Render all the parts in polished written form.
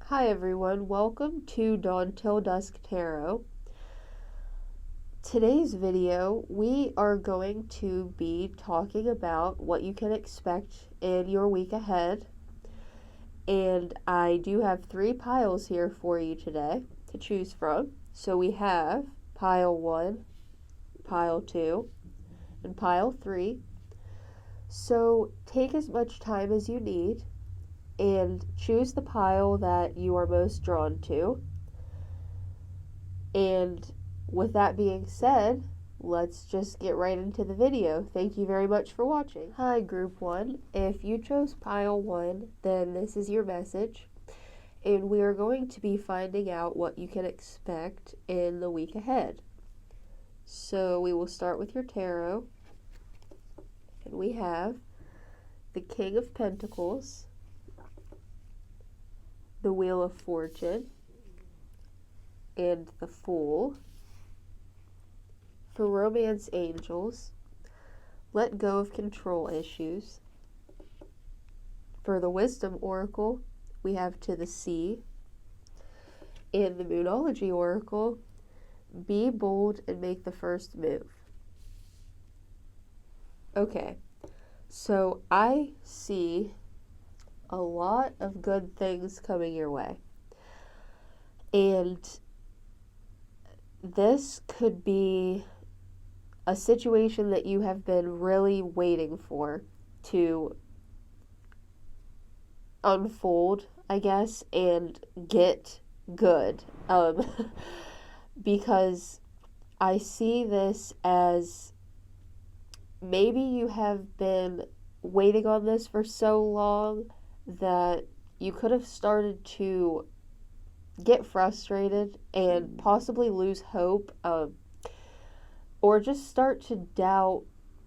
Hi everyone, welcome to Dawn Till Dusk Tarot. Today's video, we are going to be talking about what you can expect in your week ahead. And I do have 3 piles here for you today to choose from. So we have pile 1, pile 2, and pile 3. So take as much time as you need and choose the pile that you are most drawn to. And with that being said, let's just get right into the video. Thank you very much for watching. Hi Group 1. If you chose pile 1, then this is your message. And we are going to be finding out what you can expect in the week ahead. So we will start with your tarot. And we have the King of Pentacles, the Wheel of Fortune, and the Fool. For Romance Angels, let go of control issues. For the Wisdom Oracle, we have To the Sea. And the Moonology Oracle, be bold and make the first move. Okay, so I see a lot of good things coming your way. And this could be a situation that you have been really waiting for to unfold, I guess, and get good. Because I see this as maybe you have been waiting on this for so long that you could have started to get frustrated and possibly lose hope, or just start to doubt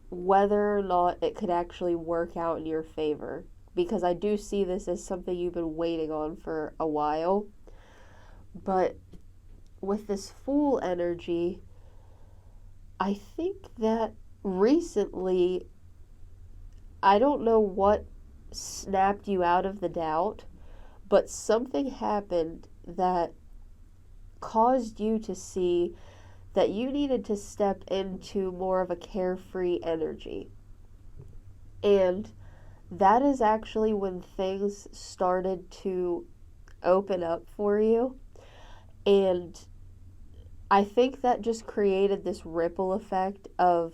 whether or not it could actually work out in your favor. Because I do see this as something you've been waiting on for a while. But with this Fool energy, I think that recently, I don't know what snapped you out of the doubt, but something happened that caused you to see that you needed to step into more of a carefree energy. And that is actually when things started to open up for you. And I think that just created this ripple effect of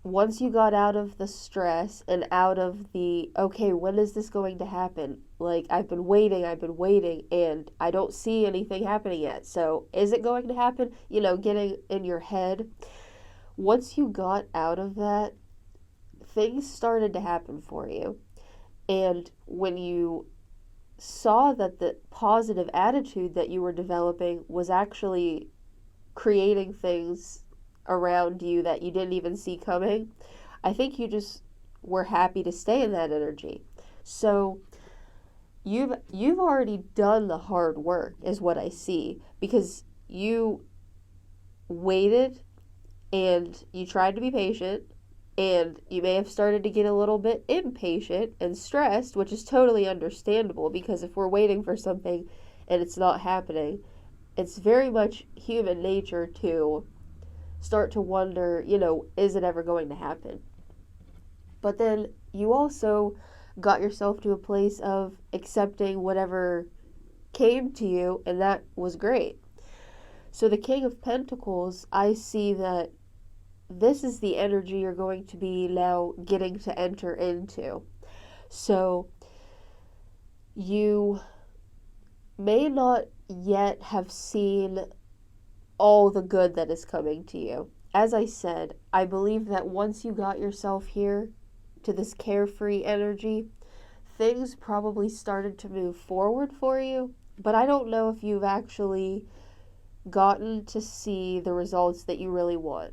once you got out of the stress and out of the, okay, when is this going to happen? Like, I've been waiting, and I don't see anything happening yet. So, is it going to happen? You know, getting in your head. Once you got out of that, things started to happen for you. And when you saw that the positive attitude that you were developing was actually creating things around you that you didn't even see coming, I think you just were happy to stay in that energy. So you've already done the hard work, is what I see, because you waited and you tried to be patient, and you may have started to get a little bit impatient and stressed, which is totally understandable, because if we're waiting for something and it's not happening, it's very much human nature to start to wonder, is it ever going to happen? But then you also got yourself to a place of accepting whatever came to you, and that was great. So the King of Pentacles, I see that this is the energy you're going to be now getting to enter into. So you may not yet have seen all the good that is coming to you. As I said, I believe that once you got yourself here to this carefree energy, things probably started to move forward for you, but I don't know if you've actually gotten to see the results that you really want.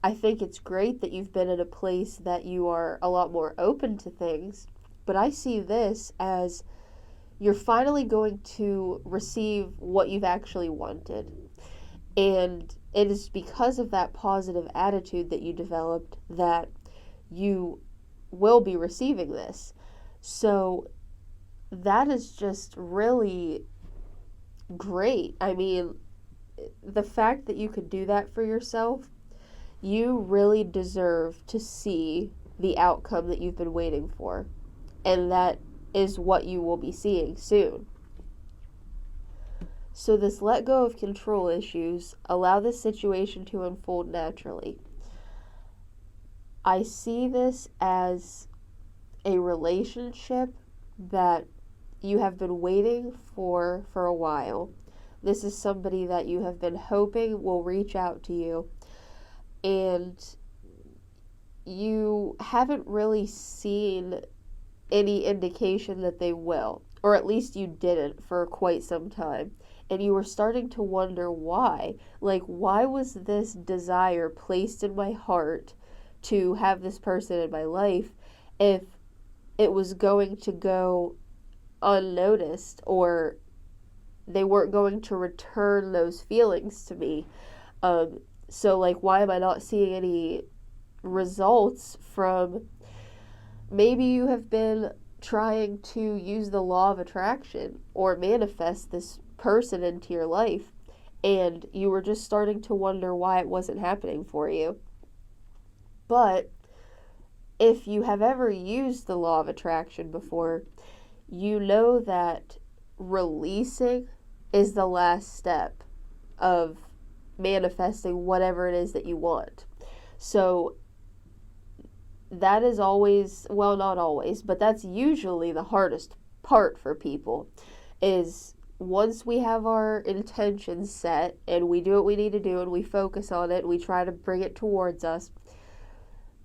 I think it's great that you've been in a place that you are a lot more open to things, but I see this as you're finally going to receive what you've actually wanted. And it is because of that positive attitude that you developed that you will be receiving this. So that is just really great. I mean, the fact that you could do that for yourself, you really deserve to see the outcome that you've been waiting for. And that is what you will be seeing soon. So, this let go of control issues, allow this situation to unfold naturally. I see this as a relationship that you have been waiting for a while. This is somebody that you have been hoping will reach out to you, and you haven't really seen any indication that they will, or at least you didn't for quite some time. And you were starting to wonder why. Like, why was this desire placed in my heart to have this person in my life if it was going to go unnoticed, or they weren't going to return those feelings to me? So, like, why am I not seeing any results from, maybe you have been trying to use the law of attraction or manifest this person into your life, and you were just starting to wonder why it wasn't happening for you. But if you have ever used the law of attraction before, you know that releasing is the last step of manifesting whatever it is that you want. So that is always, well, not always, but that's usually the hardest part for people, is once we have our intentions set and we do what we need to do and we focus on it and we try to bring it towards us,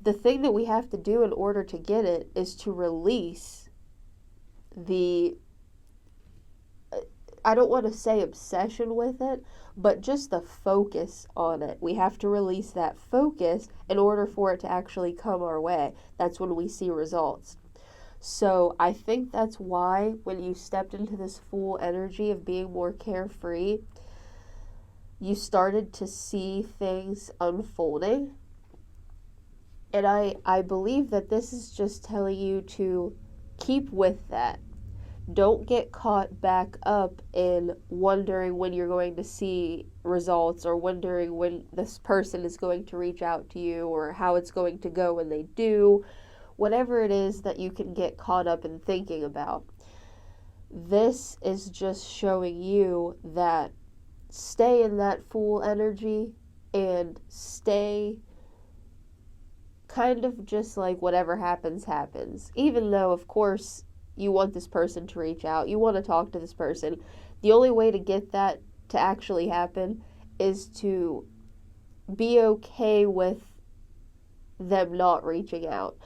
the thing that we have to do in order to get it is to release the, I don't want to say obsession with it, but just the focus on it. We have to release that focus in order for it to actually come our way. That's when we see results. So I think that's why when you stepped into this full energy of being more carefree, you started to see things unfolding. And I believe that this is just telling you to keep with that. Don't get caught back up in wondering when you're going to see results, or wondering when this person is going to reach out to you, or how it's going to go when they do. Whatever it is that you can get caught up in thinking about. This is just showing you that stay in that full energy and stay kind of just like whatever happens, happens. Even though, of course, you want this person to reach out, you want to talk to this person. The only way to get that to actually happen is to be okay with them not reaching out.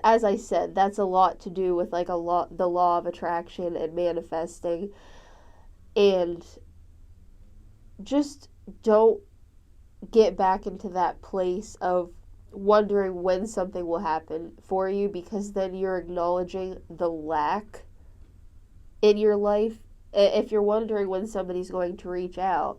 As I said, that's a lot to do with like the law of attraction and manifesting. And just don't get back into that place of wondering when something will happen for you, because then you're acknowledging the lack in your life. If you're wondering when somebody's going to reach out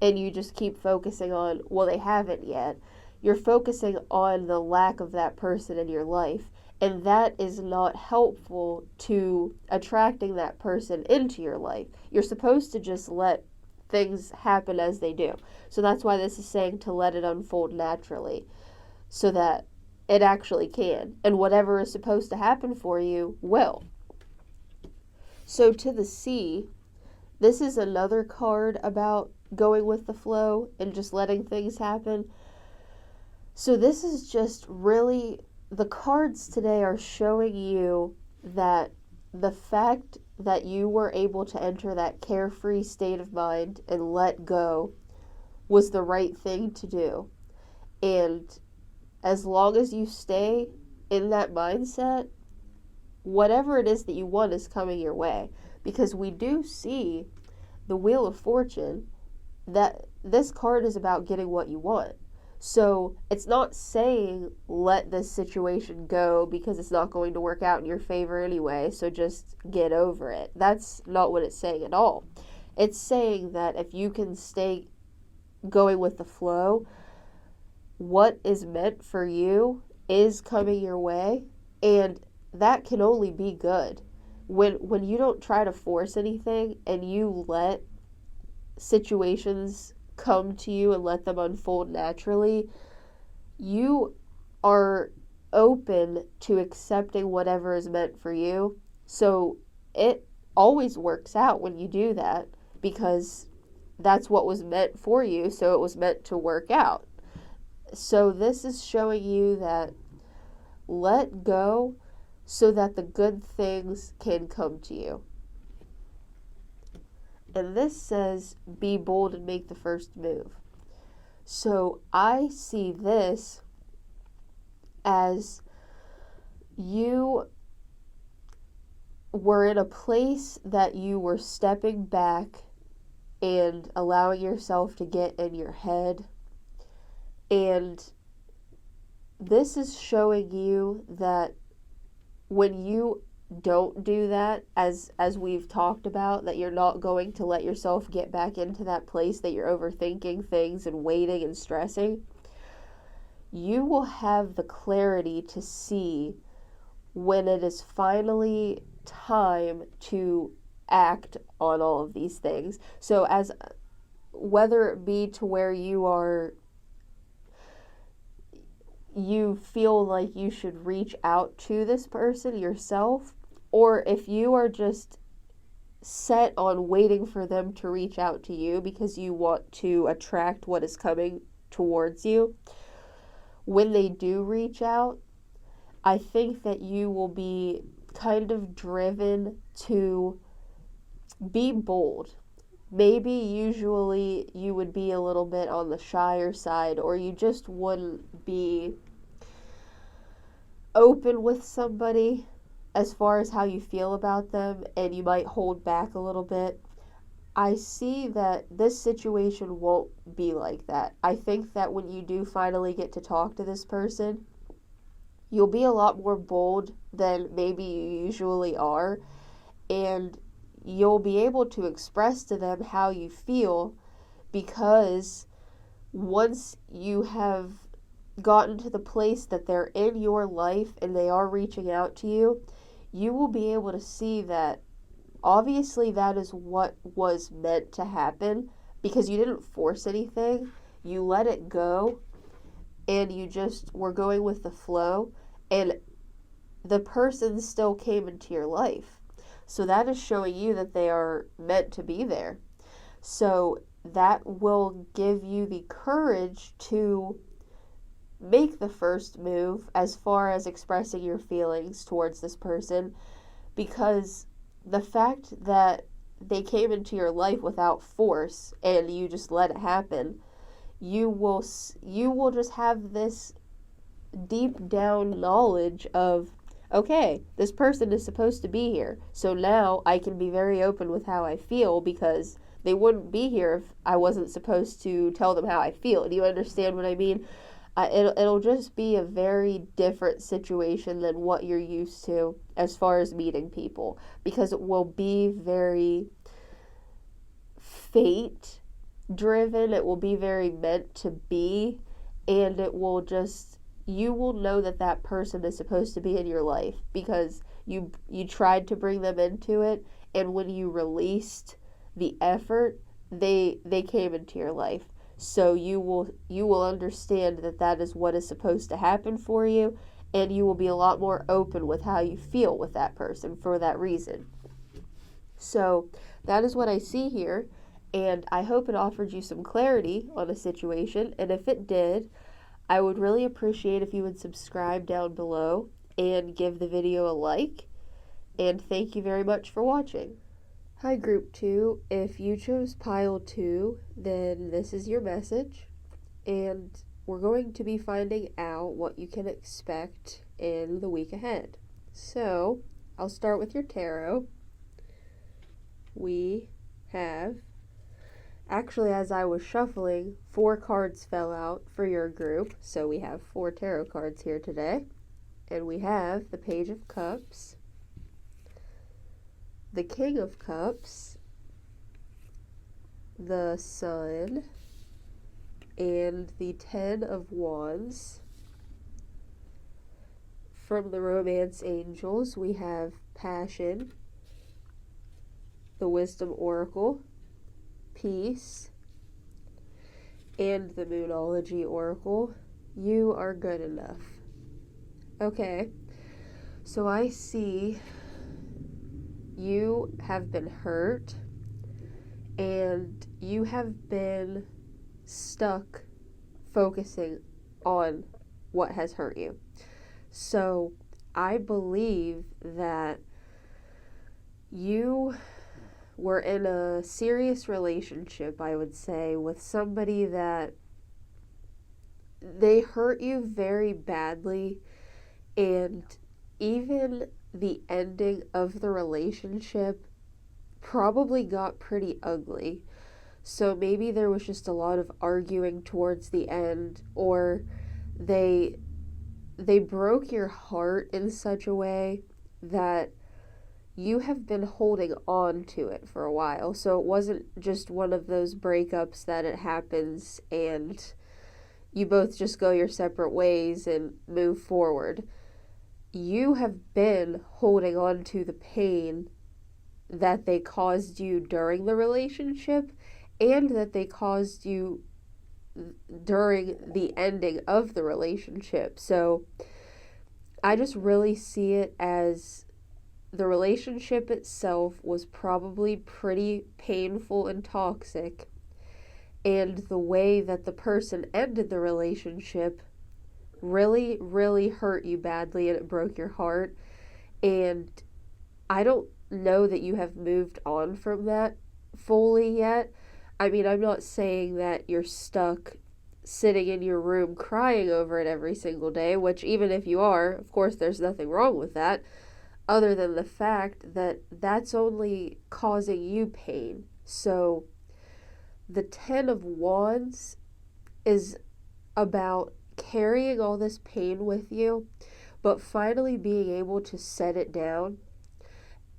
and you just keep focusing on, well, they haven't yet, you're focusing on the lack of that person in your life, and that is not helpful to attracting that person into your life. You're supposed to just let things happen as they do. So that's why this is saying to let it unfold naturally, so that it actually can, and whatever is supposed to happen for you will. So to the sea, this is another card about going with the flow and just letting things happen. So this is just really, the cards today are showing you that the fact that you were able to enter that carefree state of mind and let go was the right thing to do. And as long as you stay in that mindset, whatever it is that you want is coming your way. Because we do see the Wheel of Fortune, that this card is about getting what you want. So it's not saying let this situation go because it's not going to work out in your favor anyway, so just get over it. That's not what it's saying at all. It's saying that if you can stay going with the flow, what is meant for you is coming your way, and that can only be good. when you don't try to force anything and you let situations come to you and let them unfold naturally, you are open to accepting whatever is meant for you. So it always works out when you do that, because that's what was meant for you, so it was meant to work out. So this is showing you that let go so that the good things can come to you. And this says, be bold and make the first move. So I see this as you were in a place that you were stepping back and allowing yourself to get in your head. And this is showing you that when you don't do that, as we've talked about, that you're not going to let yourself get back into that place that you're overthinking things and waiting and stressing, you will have the clarity to see when it is finally time to act on all of these things. So as whether it be to where you feel like you should reach out to this person yourself, or if you are just set on waiting for them to reach out to you because you want to attract what is coming towards you, when they do reach out, I think that you will be kind of driven to be bold. Maybe usually you would be a little bit on the shyer side, or you just wouldn't be open with somebody as far as how you feel about them, and you might hold back a little bit. I see that this situation won't be like that. I think that when you do finally get to talk to this person, you'll be a lot more bold than maybe you usually are, and you'll be able to express to them how you feel, because once you have gotten to the place that they're in your life and they are reaching out to you, you will be able to see that obviously that is what was meant to happen, because you didn't force anything, you let it go, and you just were going with the flow, and the person still came into your life. So that is showing you that they are meant to be there. So that will give you the courage to make the first move as far as expressing your feelings towards this person, because the fact that they came into your life without force and you just let it happen, you will just have this deep down knowledge of, okay, this person is supposed to be here, so now I can be very open with how I feel, because they wouldn't be here if I wasn't supposed to tell them how I feel. Do you understand what I mean? It'll just be a very different situation than what you're used to as far as meeting people, because it will be very fate driven. It will be very meant to be, and it will just, you will know that that person is supposed to be in your life because you tried to bring them into it, and when you released the effort, they came into your life. So you will understand that that is what is supposed to happen for you, and you will be a lot more open with how you feel with that person for that reason. So that is what I see here, and I hope it offered you some clarity on a situation, and if it did, I would really appreciate if you would subscribe down below and give the video a like, and thank you very much for watching. Hi Group 2, if you chose Pile 2, then this is your message, and we're going to be finding out what you can expect in the week ahead. So, I'll start with your tarot. We have, actually as I was shuffling, 4 cards fell out for your group, so we have 4 tarot cards here today, and we have the Page of Cups, the King of Cups, the Sun, and the 10 of Wands. From the Romance Angels, we have Passion, the Wisdom Oracle, Peace, and the Moonology Oracle, you are good enough. Okay, so I see you have been hurt and you have been stuck focusing on what has hurt you. So I believe that you were in a serious relationship, I would say, with somebody that they hurt you very badly, and even the ending of the relationship probably got pretty ugly. So maybe there was just a lot of arguing towards the end, or they broke your heart in such a way that you have been holding on to it for a while. So it wasn't just one of those breakups that it happens and you both just go your separate ways and move forward. You have been holding on to the pain that they caused you during the relationship and that they caused you during the ending of the relationship. So I just really see it as the relationship itself was probably pretty painful and toxic, and the way that the person ended the relationship really, really hurt you badly and it broke your heart. And I don't know that you have moved on from that fully yet. I mean, I'm not saying that you're stuck sitting in your room crying over it every single day, which even if you are, of course, there's nothing wrong with that, other than the fact that that's only causing you pain. So the 10 of Wands is about carrying all this pain with you, but finally being able to set it down.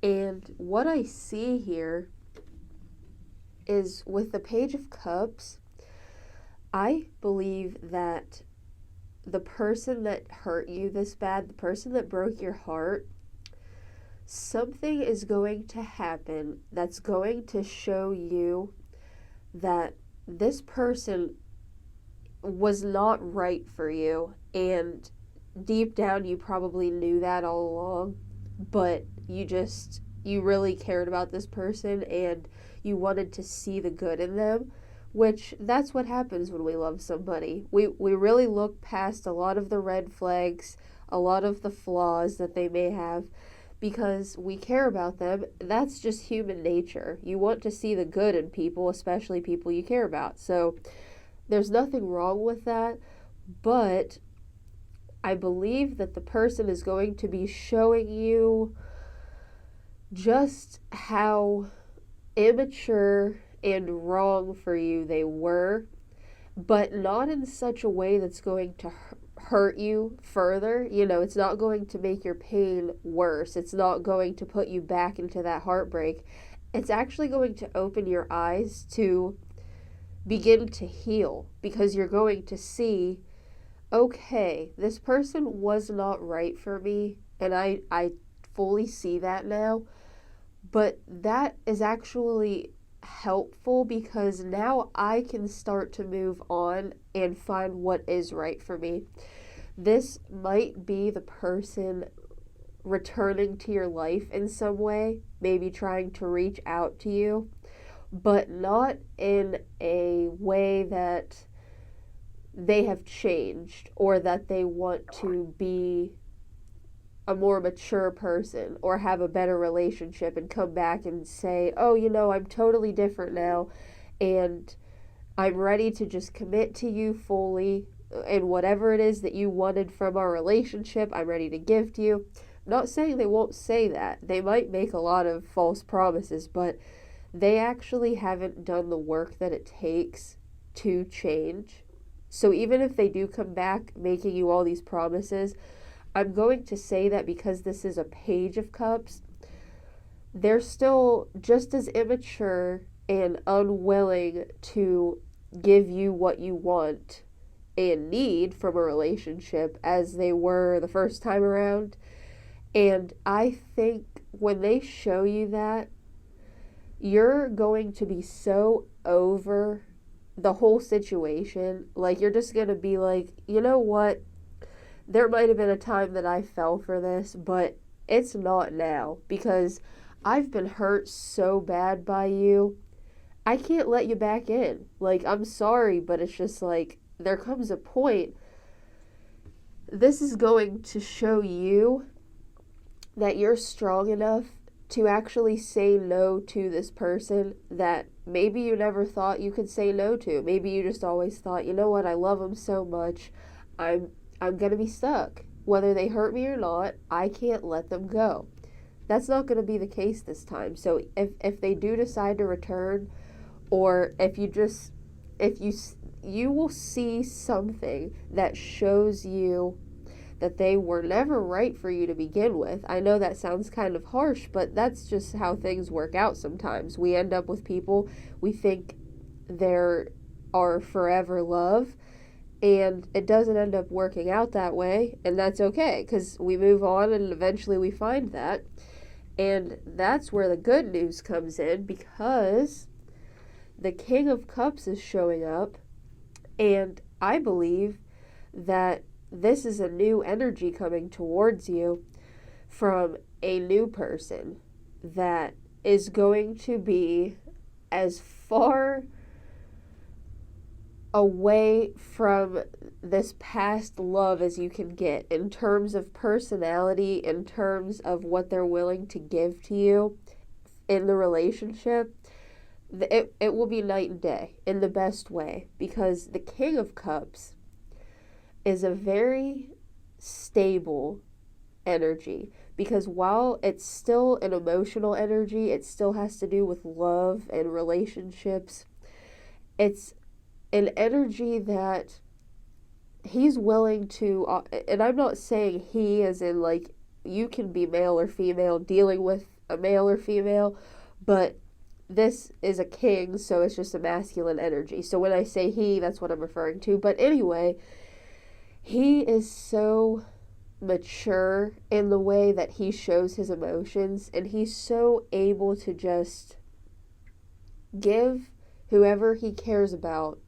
And what I see here is with the Page of Cups, I believe that the person that hurt you this bad, the person that broke your heart, something is going to happen that's going to show you that this person was not right for you, and deep down you probably knew that all along, but you really cared about this person and you wanted to see the good in them, which that's what happens when we love somebody. We really look past a lot of the red flags, a lot of the flaws that they may have, because we care about them. That's just human nature. You want to see the good in people, especially people you care about. So there's nothing wrong with that, but I believe that the person is going to be showing you just how immature and wrong for you they were, but not in such a way that's going to hurt you further. It's not going to make your pain worse. It's not going to put you back into that heartbreak. It's actually going to open your eyes to begin to heal, because you're going to see, okay, this person was not right for me, and I fully see that now, but that is actually helpful because now I can start to move on and find what is right for me. This might be the person returning to your life in some way, maybe trying to reach out to you, but not in a way that they have changed or that they want to be a more mature person or have a better relationship and come back and say, oh, I'm totally different now and I'm ready to just commit to you fully, and whatever it is that you wanted from our relationship, I'm ready to give to you. I'm not saying they won't say that. They might make a lot of false promises, but they actually haven't done the work that it takes to change. So even if they do come back making you all these promises, I'm going to say that because this is a Page of Cups, they're still just as immature and unwilling to give you what you want and need from a relationship as they were the first time around. And I think when they show you that, you're going to be so over the whole situation. Like, you're just going to be like, you know what? There might have been a time that I fell for this, but it's not now because I've been hurt so bad by you. I can't let you back in. Like, I'm sorry, but it's just like there comes a point. This is going to show you that you're strong enough to actually say no to this person that maybe you never thought you could say no to. Maybe you just always thought, you know what, I love them so much. I'm going to be stuck. Whether they hurt me or not, I can't let them go. That's not going to be the case this time. So if they do decide to return, or if you will see something that shows you that they were never right for you to begin with. I know that sounds kind of harsh, but that's just how things work out sometimes. We end up with people we think they're our forever love, and it doesn't end up working out that way, and that's okay because we move on and eventually we find that. And that's where the good news comes in, because the King of Cups is showing up, and I believe that this is a new energy coming towards you from a new person that is going to be as far away from this past love as you can get in terms of personality, in terms of what they're willing to give to you in the relationship. It will be night and day in the best way, because the King of Cups is a very stable energy, because while it's still an emotional energy, it still has to do with love and relationships. It's an energy that he's willing to, and I'm not saying he as in like you can be male or female dealing with a male or female, but this is a king, so it's just a masculine energy. So when I say he, that's what I'm referring to. But anyway, he is so mature in the way that he shows his emotions, and he's so able to just give whoever he cares about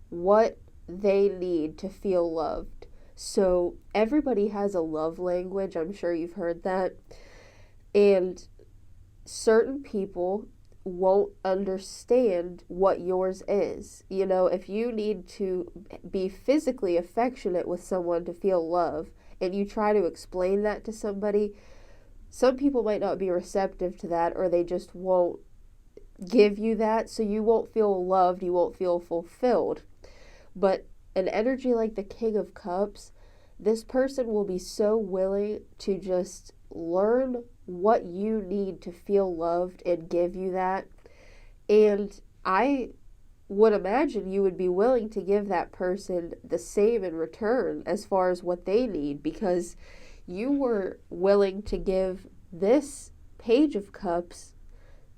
what they need to feel loved. So everybody has a love language. I'm sure you've heard that. And certain people won't understand what yours is. You know, if you need to be physically affectionate with someone to feel love, and you try to explain that to somebody, some people might not be receptive to that, or they just won't give you that, so you won't feel loved, you won't feel fulfilled. But an energy like the King of Cups, this person will be so willing to just learn what you need to feel loved and give you that. And I would imagine you would be willing to give that person the same in return as far as what they need, because you were willing to give this Page of Cups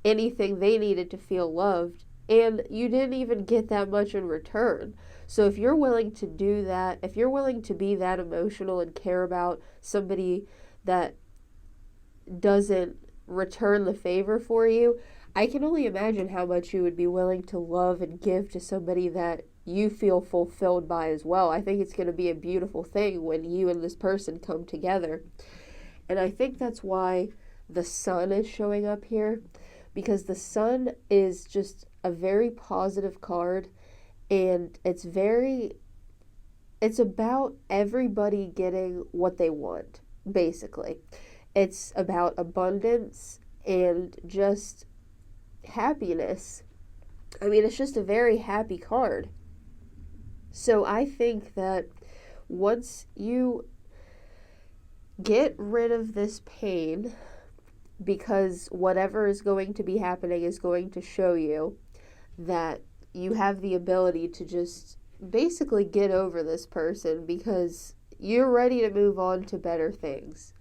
anything they needed to feel loved, and you didn't even get that much in return. So if you're willing to do that, if you're willing to be that emotional and care about somebody that doesn't return the favor for you, I can only imagine how much you would be willing to love and give to somebody that you feel fulfilled by as well. I think it's going to be a beautiful thing when you and this person come together. And I think that's why the Sun is showing up here, because the Sun is just a very positive card, and it's about everybody getting what they want, basically. It's about abundance and just happiness. I mean, it's just a very happy card. So I think that once you get rid of this pain, because whatever is going to be happening is going to show you that you have the ability to just basically get over this person, because you're ready to move on to better things.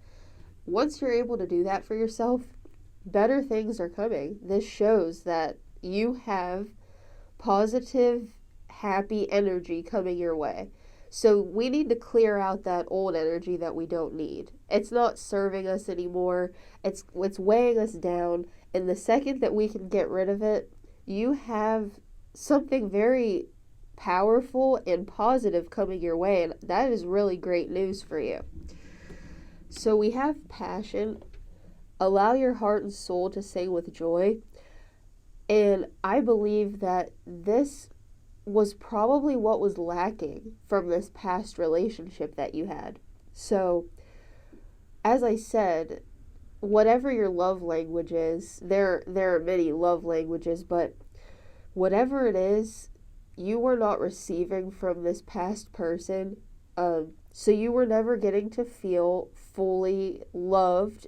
Once you're able to do that for yourself, better things are coming. This shows that you have positive, happy energy coming your way. So we need to clear out that old energy that we don't need. It's not serving us anymore. It's weighing us down, And the second that we can get rid of it, you have something very powerful and positive coming your way. And that is really great news for you. So we have passion. Allow your heart and soul to sing with joy. And I believe that this was probably what was lacking from this past relationship that you had. So, as I said, whatever your love language is, there are many love languages, but whatever it is, you were not receiving from this past person. So you were never getting to feel fully loved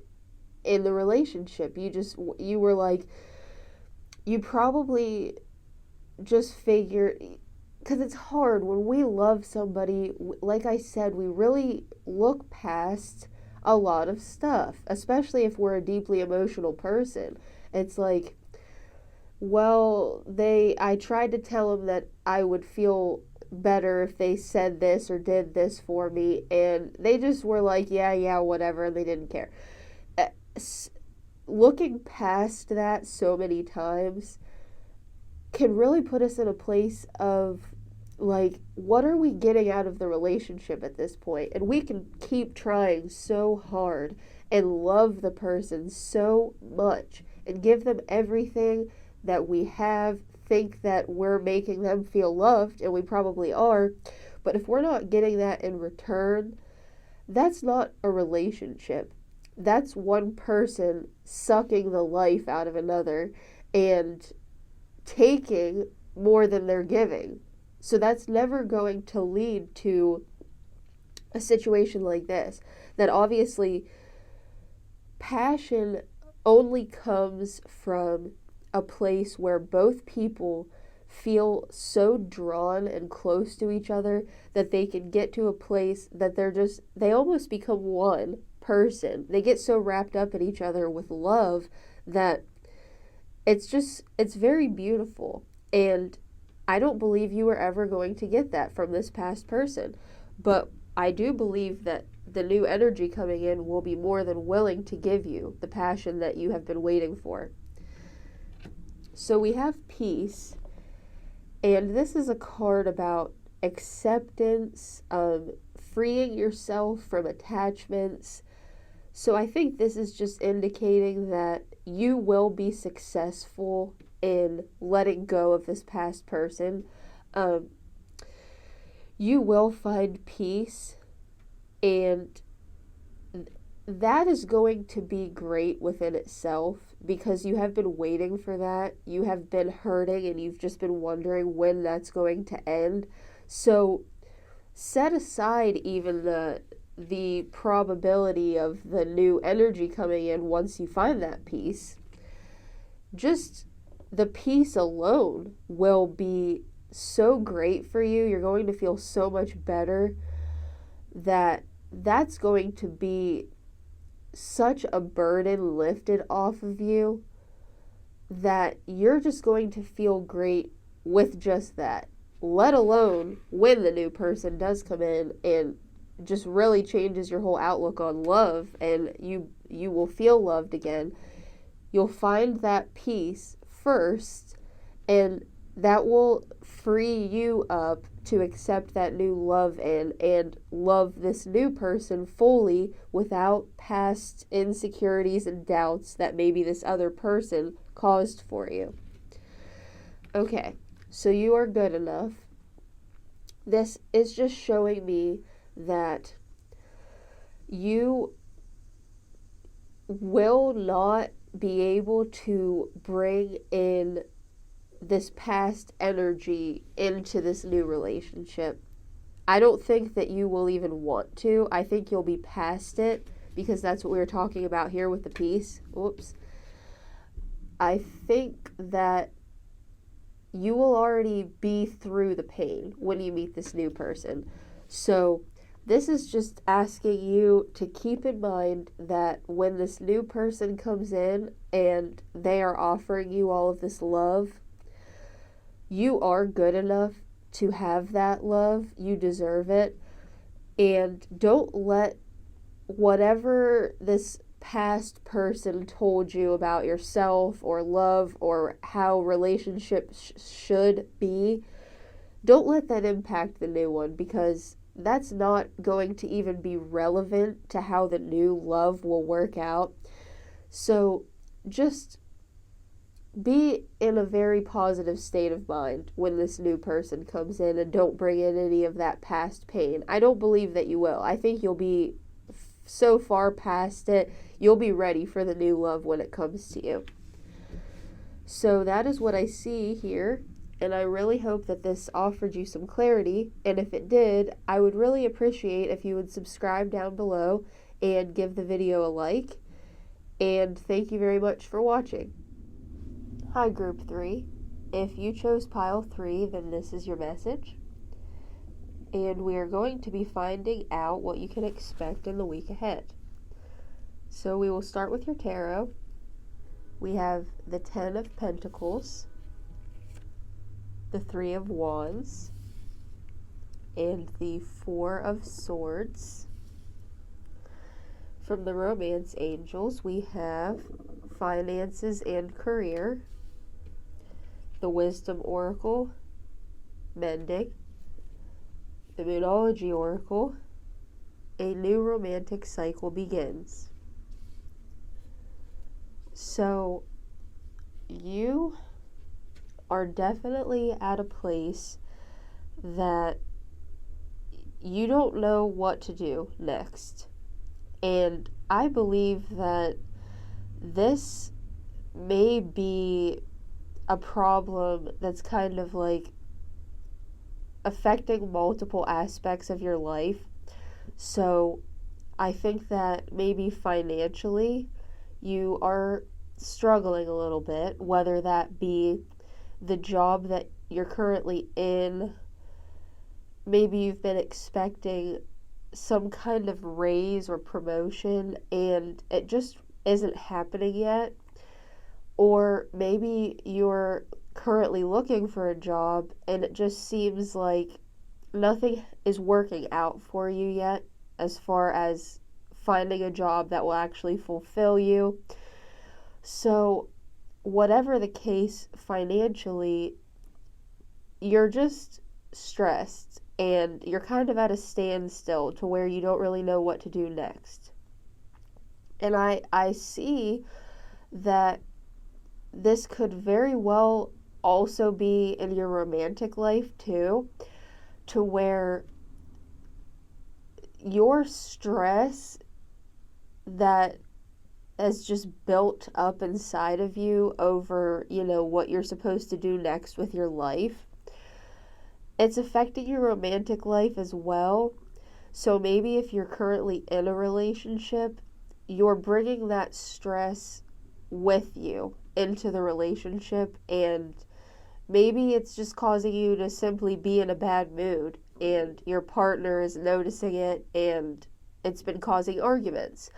in the relationship. You were like, you probably just figured, because it's hard when we love somebody, like I said, we really look past a lot of stuff, especially if we're a deeply emotional person. It's like, well, I tried to tell them that I would feel better if they said this or did this for me, and they just were like, yeah, whatever, and they didn't care. Looking past that so many times can really put us in a place of, like, what are we getting out of the relationship at this point? And we can keep trying so hard and love the person so much and give them everything that we have, think that we're making them feel loved, and we probably are. But if we're not getting that in return, that's not a relationship. That's one person sucking the life out of another and taking more than they're giving. So that's never going to lead to a situation like this. That obviously, passion only comes from a place where both people feel so drawn and close to each other that they can get to a place that they almost become one person. They get so wrapped up in each other with love that it's very beautiful. And I don't believe you were ever going to get that from this past person. But I do believe that the new energy coming in will be more than willing to give you the passion that you have been waiting for. So we have peace, and this is a card about acceptance, freeing yourself from attachments. So I think this is just indicating that you will be successful in letting go of this past person. You will find peace, and that is going to be great within itself because you have been waiting for that. You have been hurting and you've just been wondering when that's going to end. So set aside even the probability of the new energy coming in once you find that peace. Just the peace alone will be so great for you. You're going to feel so much better that's going to be such a burden lifted off of you that you're just going to feel great with just that, let alone when the new person does come in and just really changes your whole outlook on love, and you will feel loved again. You'll find that peace first, and that will free you up to accept that new love and love this new person fully without past insecurities and doubts that maybe this other person caused for you. Okay, so you are good enough. This is just showing me that you will not be able to bring in this past energy into this new relationship. I don't think that you will even want to. I think you'll be past it because that's what we were talking about here with the peace. Whoops. I think that you will already be through the pain when you meet this new person. So this is just asking you to keep in mind that when this new person comes in and they are offering you all of this love, you are good enough to have that love. You deserve it. And don't let whatever this past person told you about yourself or love or how relationships should be, don't let that impact the new one, because that's not going to even be relevant to how the new love will work out. So just be in a very positive state of mind when this new person comes in, and don't bring in any of that past pain. I don't believe that you will. I think you'll be so far past it, you'll be ready for the new love when it comes to you. So that is what I see here, and I really hope that this offered you some clarity, and if it did, I would really appreciate if you would subscribe down below and give the video a like, and thank you very much for watching. Hi Group 3, if you chose Pile 3, then this is your message, and we are going to be finding out what you can expect in the week ahead. So we will start with your tarot. We have the 10 of Pentacles, the 3 of Wands, and the 4 of Swords. From the Romance Angels, we have Finances and Career, the Wisdom Oracle, Mending, the Moonology Oracle, a new romantic cycle begins. So you are definitely at a place that you don't know what to do next. And I believe that this may be a problem that's kind of like affecting multiple aspects of your life. So I think that maybe financially you are struggling a little bit, whether that be the job that you're currently in. Maybe you've been expecting some kind of raise or promotion and it just isn't happening yet. Or maybe you're currently looking for a job and it just seems like nothing is working out for you yet as far as finding a job that will actually fulfill you. So whatever the case, financially, you're just stressed and you're kind of at a standstill to where you don't really know what to do next. And I see that this could very well also be in your romantic life too, to where your stress that has just built up inside of you over, what you're supposed to do next with your life, it's affecting your romantic life as well. So maybe if you're currently in a relationship, you're bringing that stress with you into the relationship, and maybe it's just causing you to simply be in a bad mood, and your partner is noticing it, and it's been causing arguments.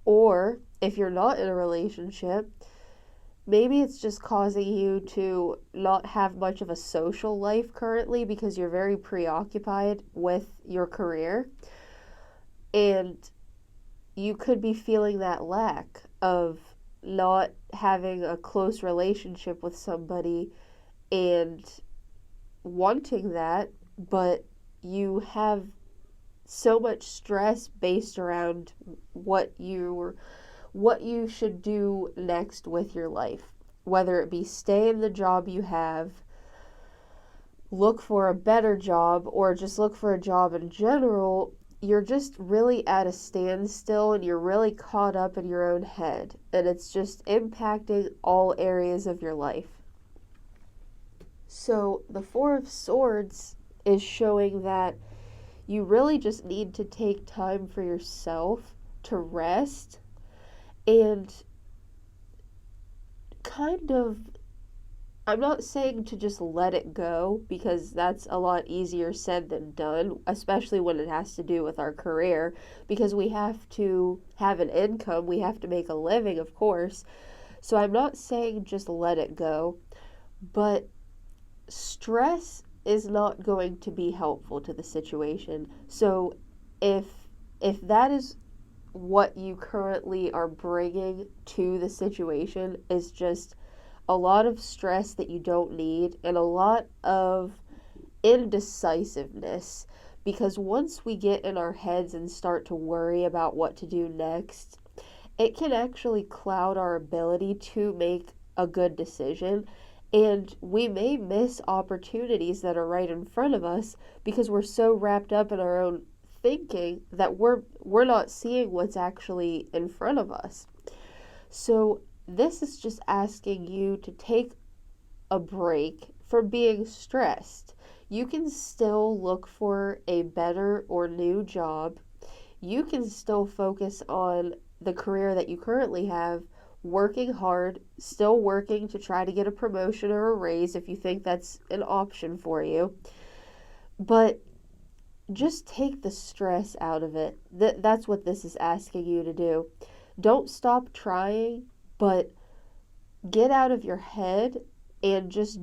Or if you're not in a relationship, maybe it's just causing you to not have much of a social life currently because you're very preoccupied with your career. And you could be feeling that lack of not having a close relationship with somebody and wanting that, but you have so much stress based around what you should do next with your life, whether it be stay in the job you have, look for a better job, or just look for a job in general. You're just really at a standstill and you're really caught up in your own head, and it's just impacting all areas of your life. So the 4 of Swords is showing that you really just need to take time for yourself to rest and kind of, I'm not saying to just let it go, because that's a lot easier said than done, especially when it has to do with our career, because we have to have an income, we have to make a living, of course. So I'm not saying just let it go, but stress is not going to be helpful to the situation. So if that is what you currently are bringing to the situation is just a lot of stress that you don't need and a lot of indecisiveness. Because once we get in our heads and start to worry about what to do next, it can actually cloud our ability to make a good decision. And we may miss opportunities that are right in front of us because we're so wrapped up in our own thinking that we're not seeing what's actually in front of us. So this is just asking you to take a break from being stressed. You can still look for a better or new job. You can still focus on the career that you currently have, working hard, still working to try to get a promotion or a raise if you think that's an option for you. But just take the stress out of it. That's what this is asking you to do. Don't stop trying, but get out of your head and just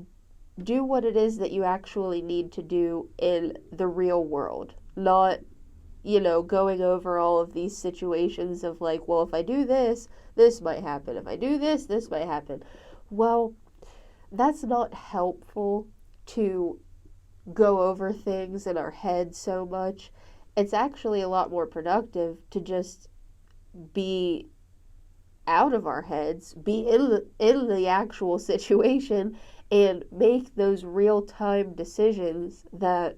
do what it is that you actually need to do in the real world. Not, going over all of these situations of like, well, if I do this, this might happen. If I do this, this might happen. Well, that's not helpful to go over things in our head so much. It's actually a lot more productive to just be out of our heads, be in the actual situation and make those real-time decisions that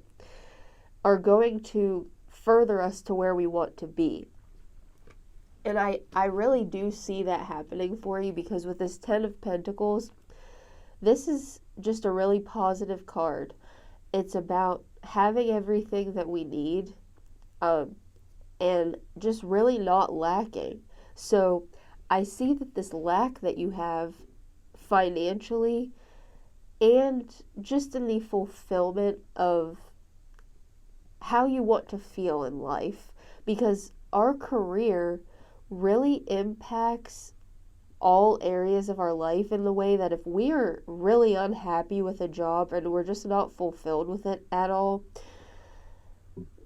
are going to further us to where we want to be. And I really do see that happening for you, because with this Ten of Pentacles, this is just a really positive card. It's about having everything that we need, and just really not lacking. So I see that this lack that you have financially and just in the fulfillment of how you want to feel in life, because our career really impacts all areas of our life in the way that if we are really unhappy with a job and we're just not fulfilled with it at all,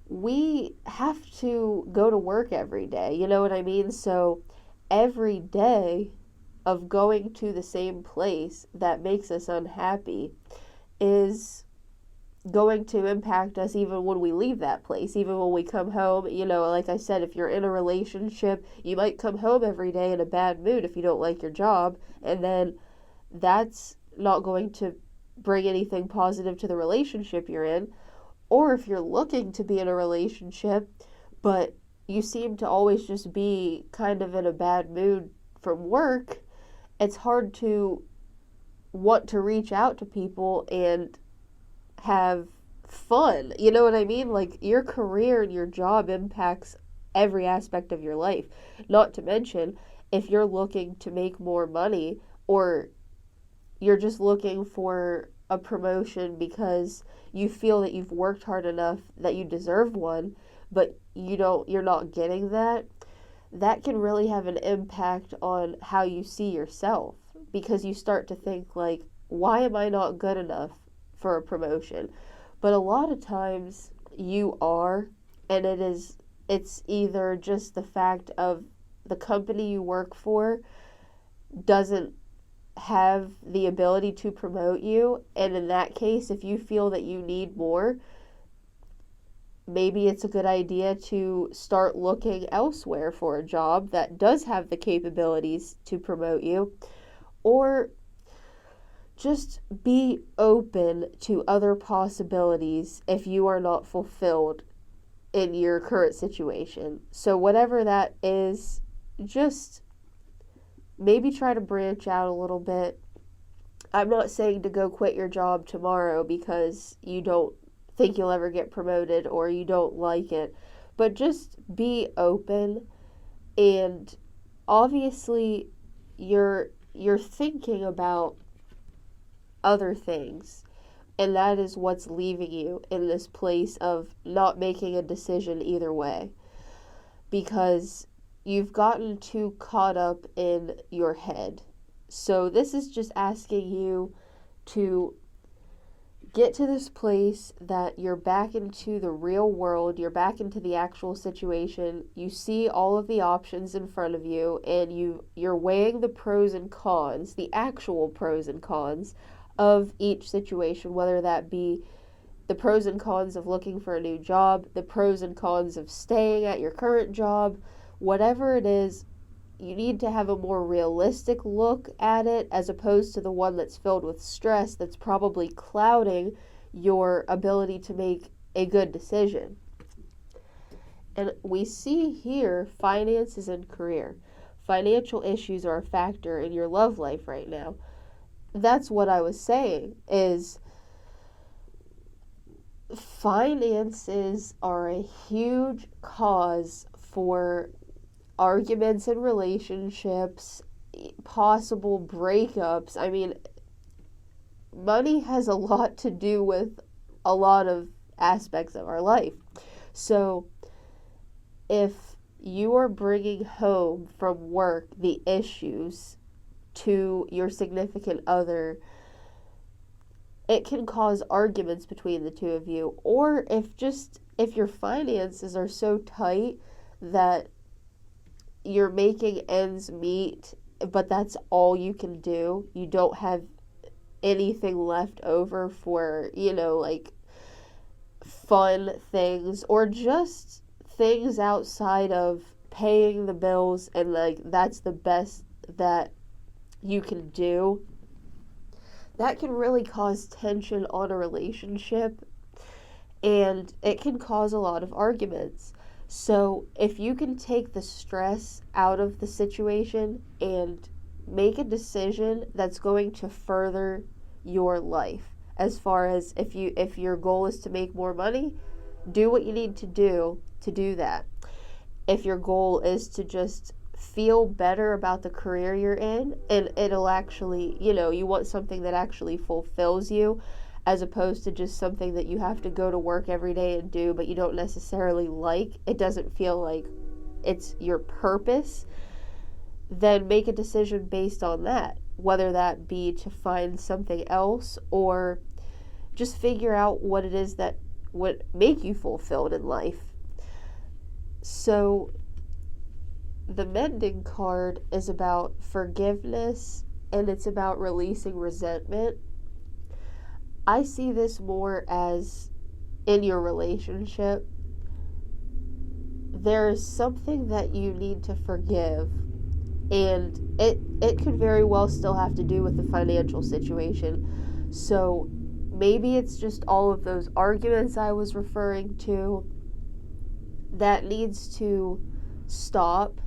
we have to go to work every day. You know what I mean? So every day of going to the same place that makes us unhappy is going to impact us even when we leave that place, even when we come home. Like I said, if you're in a relationship, you might come home every day in a bad mood if you don't like your job, and then that's not going to bring anything positive to the relationship you're in. Or if you're looking to be in a relationship, but you seem to always just be kind of in a bad mood from work, it's hard to want to reach out to people and have fun. You know what I mean? Like, your career and your job impacts every aspect of your life. Not to mention, if you're looking to make more money, or you're just looking for a promotion because you feel that you've worked hard enough that you deserve one, but you're not getting that, that can really have an impact on how you see yourself, because you start to think like, why am I not good enough for a promotion? But a lot of times you are, and it's either just the fact of the company you work for doesn't have the ability to promote you, and in that case, if you feel that you need more, maybe it's a good idea to start looking elsewhere for a job that does have the capabilities to promote you, or just be open to other possibilities if you are not fulfilled in your current situation. So whatever that is, just maybe try to branch out a little bit. I'm not saying to go quit your job tomorrow because you don't think you'll ever get promoted or you don't like it, but just be open. And obviously you're thinking about other things, and that is what's leaving you in this place of not making a decision either way, because you've gotten too caught up in your head. So this is just asking you to get to this place that you're back into the real world, you're back into the actual situation, you see all of the options in front of you, and you're weighing the pros and cons, the actual pros and cons of each situation, whether that be the pros and cons of looking for a new job, the pros and cons of staying at your current job, whatever it is. You need to have a more realistic look at it as opposed to the one that's filled with stress that's probably clouding your ability to make a good decision. And we see here finances and career. Financial issues are a factor in your love life right now. That's what I was saying, is finances are a huge cause for arguments in relationships, possible breakups. I mean, money has a lot to do with a lot of aspects of our life. So if you are bringing home from work the issues to your significant other, it can cause arguments between the two of you. Or if your finances are so tight that you're making ends meet, but that's all you can do. You don't have anything left over for, like fun things or just things outside of paying the bills, and like that's the best that you can do. That can really cause tension on a relationship, and it can cause a lot of arguments. So if you can take the stress out of the situation and make a decision that's going to further your life, as far as if your goal is to make more money, do what you need to do that. If your goal is to just feel better about the career you're in, and it'll actually, you want something that actually fulfills you, as opposed to just something that you have to go to work every day and do, but you don't necessarily like, it doesn't feel like it's your purpose, then make a decision based on that, whether that be to find something else or just figure out what it is that would make you fulfilled in life. So the mending card is about forgiveness, and it's about releasing resentment. I see this more as in your relationship. There is something that you need to forgive, and it could very well still have to do with the financial situation. So maybe it's just all of those arguments I was referring to that needs to stop,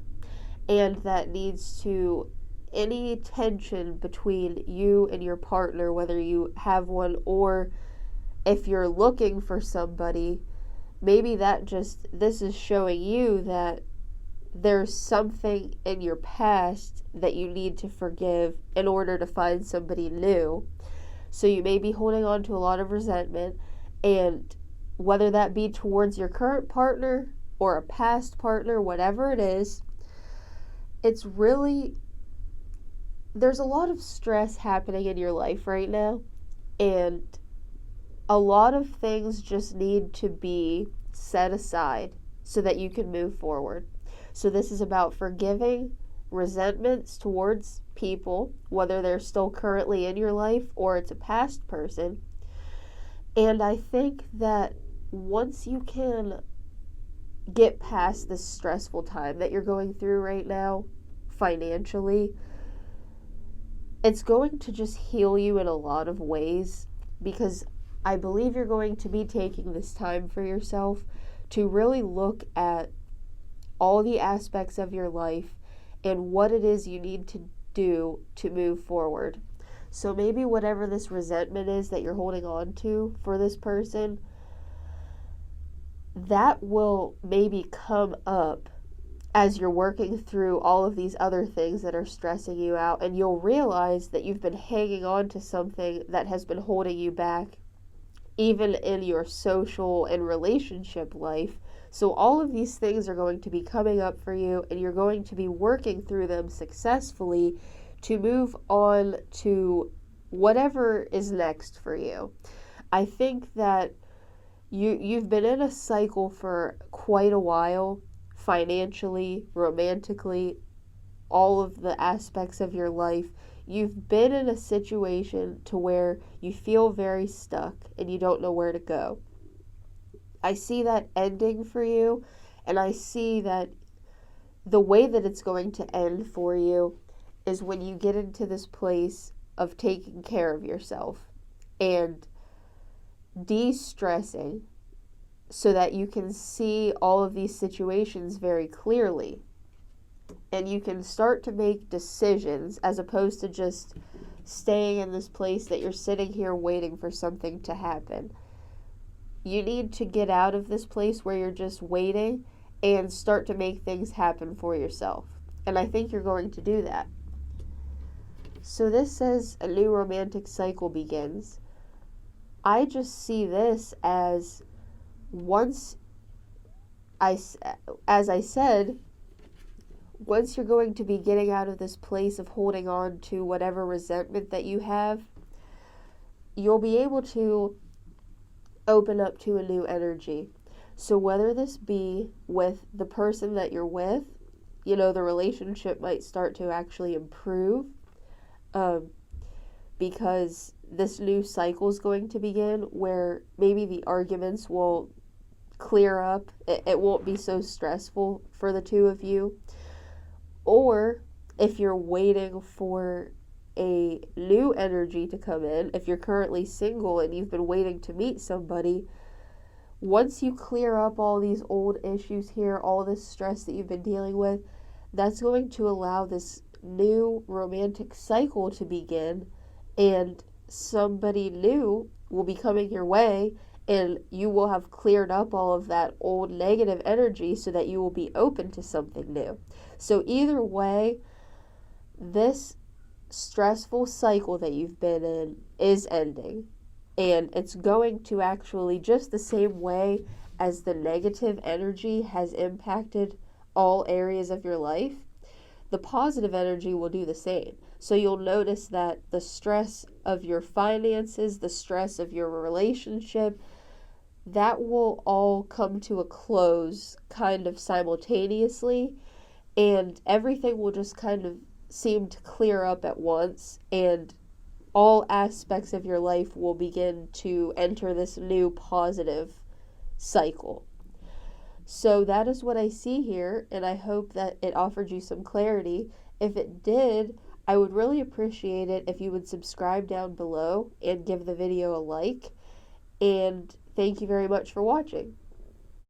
and that needs to, any tension between you and your partner, whether you have one or if you're looking for somebody, maybe this is showing you that there's something in your past that you need to forgive in order to find somebody new. So you may be holding on to a lot of resentment, and whether that be towards your current partner or a past partner, whatever it is, it's really, there's a lot of stress happening in your life right now, and a lot of things just need to be set aside so that you can move forward. So this is about forgiving resentments towards people, whether they're still currently in your life or it's a past person. And I think that once you can get past this stressful time that you're going through right now financially, it's going to just heal you in a lot of ways, because I believe you're going to be taking this time for yourself to really look at all the aspects of your life and what it is you need to do to move forward. So maybe whatever this resentment is that you're holding on to for this person, that will maybe come up as you're working through all of these other things that are stressing you out, and you'll realize that you've been hanging on to something that has been holding you back, even in your social and relationship life. So all of these things are going to be coming up for you, and you're going to be working through them successfully to move on to whatever is next for you. I think that you've been in a cycle for quite a while, financially, romantically, all of the aspects of your life. You've been in a situation to where you feel very stuck and you don't know where to go. I see that ending for you, and I see that the way that it's going to end for you is when you get into this place of taking care of yourself and de-stressing so that you can see all of these situations very clearly and you can start to make decisions as opposed to just staying in this place that you're sitting here waiting for something to happen. You need to get out of this place where you're just waiting and start to make things happen for yourself. And I think you're going to do that. So this says a new romantic cycle begins. I just see this as once as I said, once you're going to be getting out of this place of holding on to whatever resentment that you have, you'll be able to open up to a new energy. So whether this be with the person that you're with, the relationship might start to actually improve because this new cycle is going to begin where maybe the arguments will clear up. It won't be so stressful for the two of you. Or if you're waiting for a new energy to come in, if you're currently single and you've been waiting to meet somebody, once you clear up all these old issues here, all this stress that you've been dealing with, that's going to allow this new romantic cycle to begin, and somebody new will be coming your way, and you will have cleared up all of that old negative energy so that you will be open to something new. So either way, this stressful cycle that you've been in is ending. And it's going to actually, just the same way as the negative energy has impacted all areas of your life, the positive energy will do the same. So you'll notice that the stress of your finances, the stress of your relationship, that will all come to a close kind of simultaneously, and everything will just kind of seem to clear up at once, and all aspects of your life will begin to enter this new positive cycle. So that is what I see here, and I hope that it offered you some clarity. If it did, I would really appreciate it if you would subscribe down below and give the video a like. And thank you very much for watching.